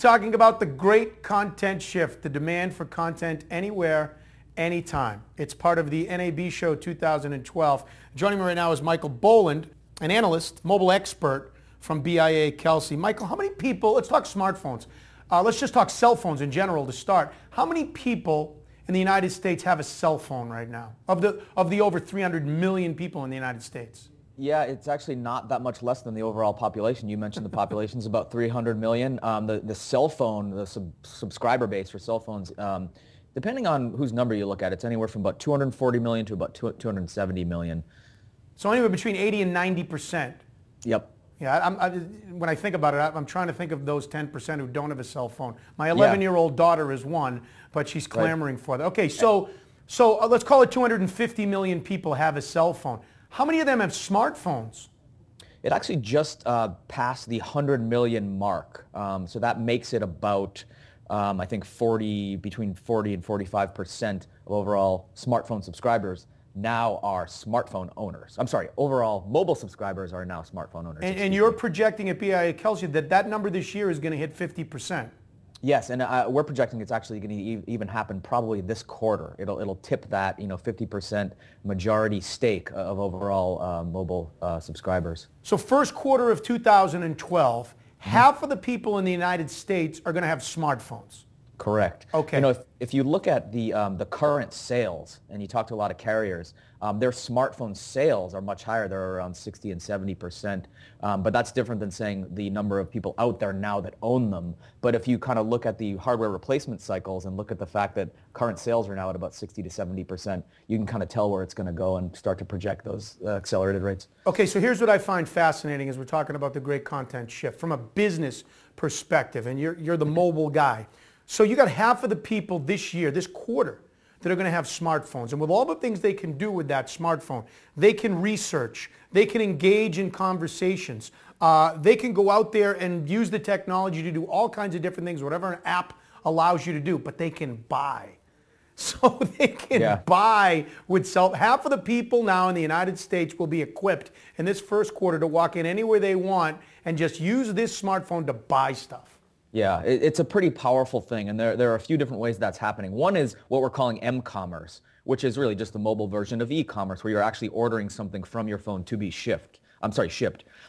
talking about the great content shift, the demand for content anywhere, anytime. It's part of the NAB Show 2012. Joining me right now is Michael Boland, an analyst, mobile expert from BIA Kelsey. Michael, how many people, let's talk smartphones. Let's just talk cell phones in general to start. How many people in the United States have a cell phone right now, of the over 300 million people in the United States? Yeah, it's actually not that much less than the overall population. You mentioned the population is about 300 million. The cell phone, the subscriber base for cell phones, depending on whose number you look at, it's anywhere from about 240 million to about 270 million. So anywhere between 80 and 90%. Yep. Yeah, when I think about it, I'm trying to think of those 10% who don't have a cell phone. My 11-year-old daughter is one, but she's clamoring for that. Okay, so let's call it 250 million people have a cell phone. How many of them have smartphones? It actually just passed the 100 million mark. So that makes it about, I think, between 40 and 45% of overall smartphone subscribers now are smartphone owners. I'm sorry, overall mobile subscribers are now smartphone owners. And you're projecting at BIA Kelsey that number this year is going to hit 50%. Yes, and we're projecting it's actually going to even happen probably this quarter. It'll tip that 50% majority stake of overall mobile subscribers. So first quarter of 2012, half of the people in the United States are going to have smartphones. Correct. Okay. If you look at the current sales, and you talk to a lot of carriers, their smartphone sales are much higher. They're around 60 and 70%. But that's different than saying the number of people out there now that own them. But if you kind of look at the hardware replacement cycles and look at the fact that current sales are now at about 60 to 70%, you can kind of tell where it's going to go and start to project those accelerated rates. Okay, so here's what I find fascinating as we're talking about the great content shift from a business perspective, and you're the mobile guy. So you got half of the people this year, this quarter, that are going to have smartphones. And with all the things they can do with that smartphone, they can research, they can engage in conversations, they can go out there and use the technology to do all kinds of different things, whatever an app allows you to do, but they can buy. So they can buy with half of the people now in the United States will be equipped in this first quarter to walk in anywhere they want and just use this smartphone to buy stuff. Yeah, it's a pretty powerful thing, and there are a few different ways that's happening. One is what we're calling m-commerce, which is really just the mobile version of e-commerce, where you're actually ordering something from your phone to be shipped.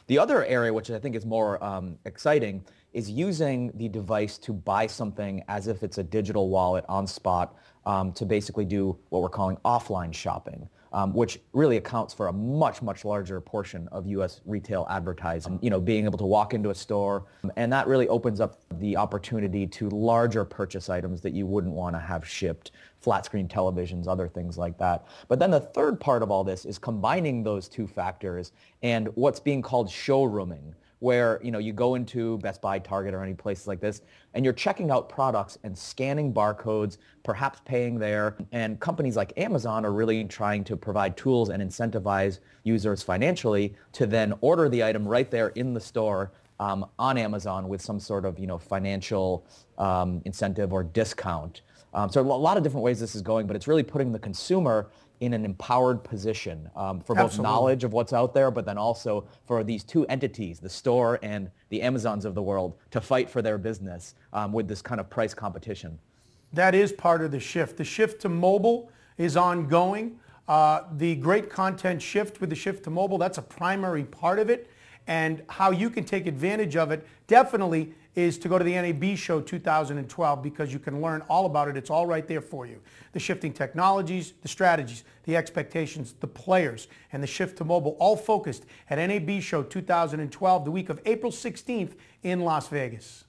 The other area, which I think is more exciting, is using the device to buy something as if it's a digital wallet on spot, to basically do what we're calling offline shopping. Which really accounts for a much, much larger portion of U.S. retail advertising, being able to walk into a store. And that really opens up the opportunity to larger purchase items that you wouldn't want to have shipped, flat screen televisions, other things like that. But then the third part of all this is combining those two factors and what's being called showrooming, where you go into Best Buy, Target, or any places like this, and you're checking out products and scanning barcodes, perhaps paying there. And companies like Amazon are really trying to provide tools and incentivize users financially to then order the item right there in the store on Amazon with some sort of financial incentive or discount. So a lot of different ways this is going, but it's really putting the consumer in an empowered position for both knowledge of what's out there, but then also for these two entities, the store and the Amazons of the world, to fight for their business with this kind of price competition. That is part of the shift. The shift to mobile is ongoing. The great content shift with the shift to mobile, that's a primary part of it. And how you can take advantage of it definitely is to go to the NAB Show 2012, because you can learn all about it. It's all right there for you. The shifting technologies, the strategies, the expectations, the players, and the shift to mobile, all focused at NAB Show 2012, the week of April 16th in Las Vegas.